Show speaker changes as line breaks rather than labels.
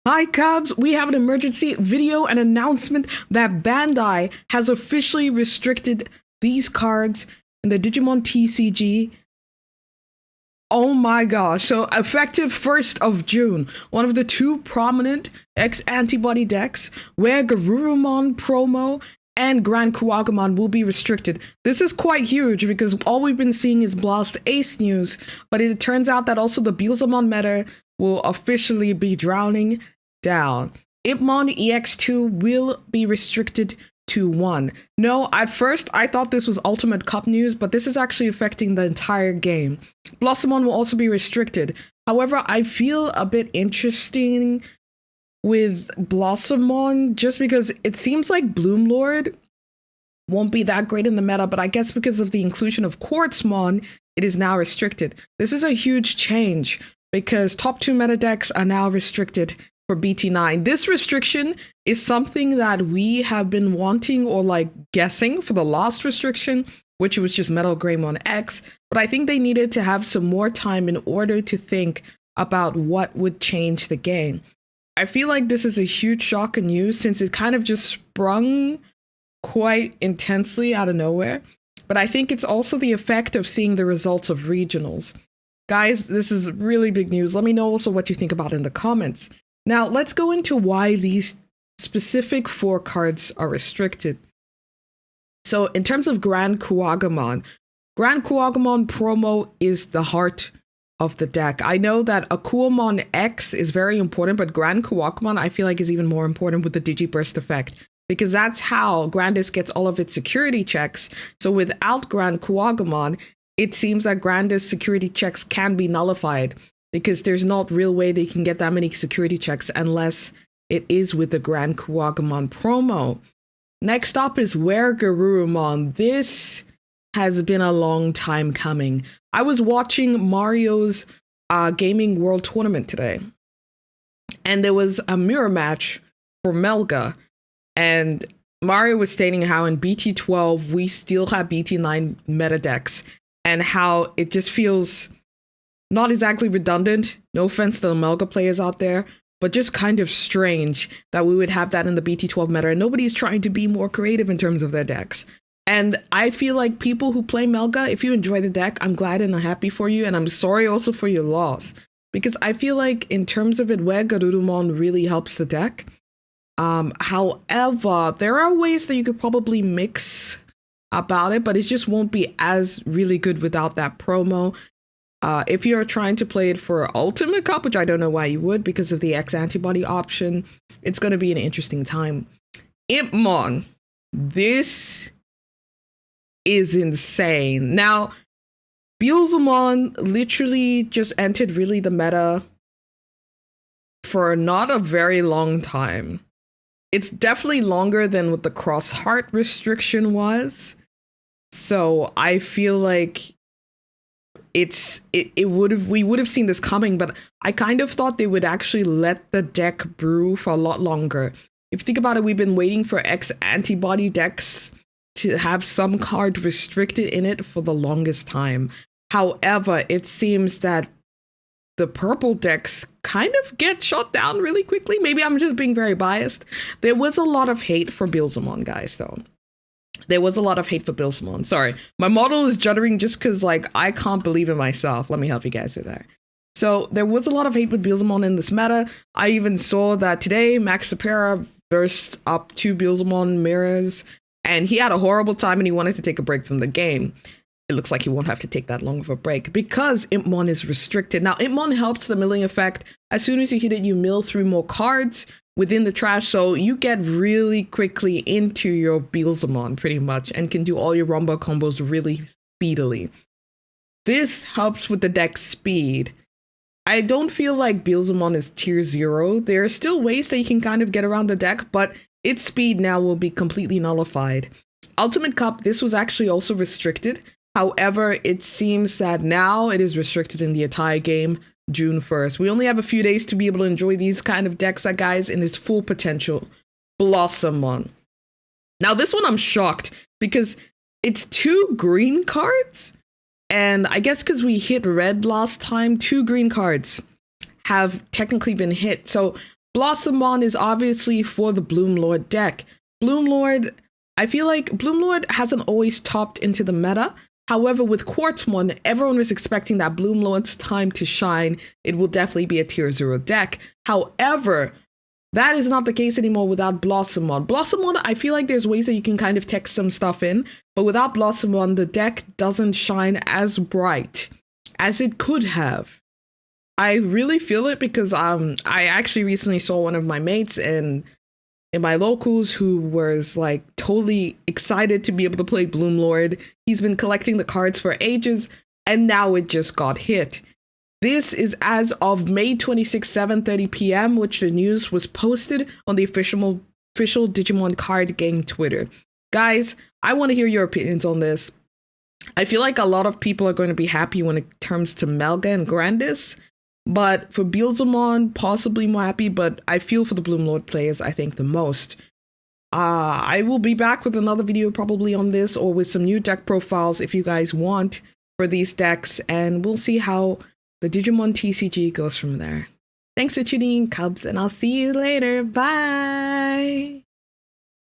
Hi Cubs, we have an emergency video and announcement that Bandai has officially restricted these cards in the Digimon TCG. Oh my gosh, so effective 1st of June, one of the two prominent X-Antibody decks where Garurumon promo and Grand Kuwagamon will be restricted. This is quite huge because all we've been seeing is Blast Ace news, but it turns out that also the Beelzemon meta will officially be drowning down. Ipmon EX2 will be restricted to 1. No, at first I thought this was Ultimate Cup news, but this is actually affecting the entire game. Blossomon will also be restricted. However, I feel a bit interesting with Blossomon just because it seems like Bloomlord won't be that great in the meta, but I guess because of the inclusion of Quartzmon, it is now restricted. This is a huge change because top 2 meta decks are now restricted for BT9. This restriction is something that we have been wanting or like guessing for the last restriction, which was just Metal Greymon X, but I think they needed to have some more time in order to think about what would change the game. I feel like this is a huge shock and news since it kind of just sprung quite intensely out of nowhere, but I think it's also the effect of seeing the results of regionals. Guys, this is really big news. Let me know also what you think about it in the comments. Now, let's go into why these specific 4 cards are restricted. So, in terms of Grand Kuwagamon promo is the heart of the deck. I know that Akuamon X is very important, but Grand Kuwagamon I feel like is even more important with the Digiburst effect, because that's how Grandis gets all of its security checks. So, without Grand Kuwagamon, it seems that Grandis security checks can be nullified, because there's not real way they can get that many security checks unless it is with the Grand Kuwagamon promo. Next up is Where Garurumon. This has been a long time coming. I was watching Mario's Gaming World Tournament today, and there was a mirror match for Melga, and Mario was stating how in BT12 we still have BT9 meta decks, and how it just feels not exactly redundant, no offense to the Melga players out there, but just kind of strange that we would have that in the BT12 meta, and nobody's trying to be more creative in terms of their decks. And I feel like people who play Melga, if you enjoy the deck, I'm glad and I'm happy for you, and I'm sorry also for your loss, because I feel like in terms of it, where Garurumon really helps the deck. However, there are ways that you could probably mix about it, but it just won't be as really good without that promo. If you're trying to play it for Ultimate Cup, which I don't know why you would because of the X-Antibody option, it's going to be an interesting time. Impmon. This is insane. Now, Beelzemon literally just entered really the meta for not a very long time. It's definitely longer than what the Cross Heart restriction was. So I feel like we would have seen this coming, but I kind of thought they would actually let the deck brew for a lot longer. If you think about it, we've been waiting for X-Antibody decks to have some card restricted in it for the longest time. However, it seems that the purple decks kind of get shot down really quickly. Maybe I'm just being very biased. There was a lot of hate for Beelzemon, guys, though. There was a lot of hate for Beelzemon. Sorry, my model is juddering just because, like, I can't believe in myself. Let me help you guys with that. So there was a lot of hate with Beelzemon in this meta. I even saw that today Max Tapera burst up 2 Beelzemon mirrors, and he had a horrible time and he wanted to take a break from the game. It looks like he won't have to take that long of a break because Impmon is restricted. Now, Impmon helps the milling effect. As soon as you hit it, you mill through more cards within the trash, so you get really quickly into your Beelzemon pretty much and can do all your Rumba combos really speedily. This helps with the deck speed. I don't feel like Beelzemon is tier 0. There are still ways that you can kind of get around the deck, but its speed now will be completely nullified. Ultimate Cup, this was actually also restricted. However, it seems that now it is restricted in the entire game, June 1st. We only have a few days to be able to enjoy these kind of decks, guys, in its full potential. Blossomon. Now, this one I'm shocked because it's 2 green cards. And I guess because we hit red last time, 2 green cards have technically been hit. So Blossomon is obviously for the Bloomlord deck. Bloomlord, I feel like Bloomlord hasn't always topped into the meta. However, with Quartzmon, everyone was expecting that Bloomlord's time to shine. It will definitely be a tier 0 deck. However, that is not the case anymore without Blossomon. Blossomon, I feel like there's ways that you can kind of text some stuff in, but without Blossomon, the deck doesn't shine as bright as it could have. I really feel it because I actually recently saw one of my mates in my locals who was like totally excited to be able to play Bloomlord. He's been collecting the cards for ages, and now it just got hit. This is as of May 26, 7:30 p.m., which the news was posted on the official Digimon card game Twitter. Guys, I want to hear your opinions on this. I feel like a lot of people are going to be happy when it comes to Melga and Grandis, but for Beelzemon, possibly more happy, but I feel for the Bloomlord players, I think, the most. I will be back with another video probably on this, or with some new deck profiles if you guys want for these decks, and we'll see how the Digimon TCG goes from there. Thanks for tuning in, Cubs, and I'll see you later. Bye!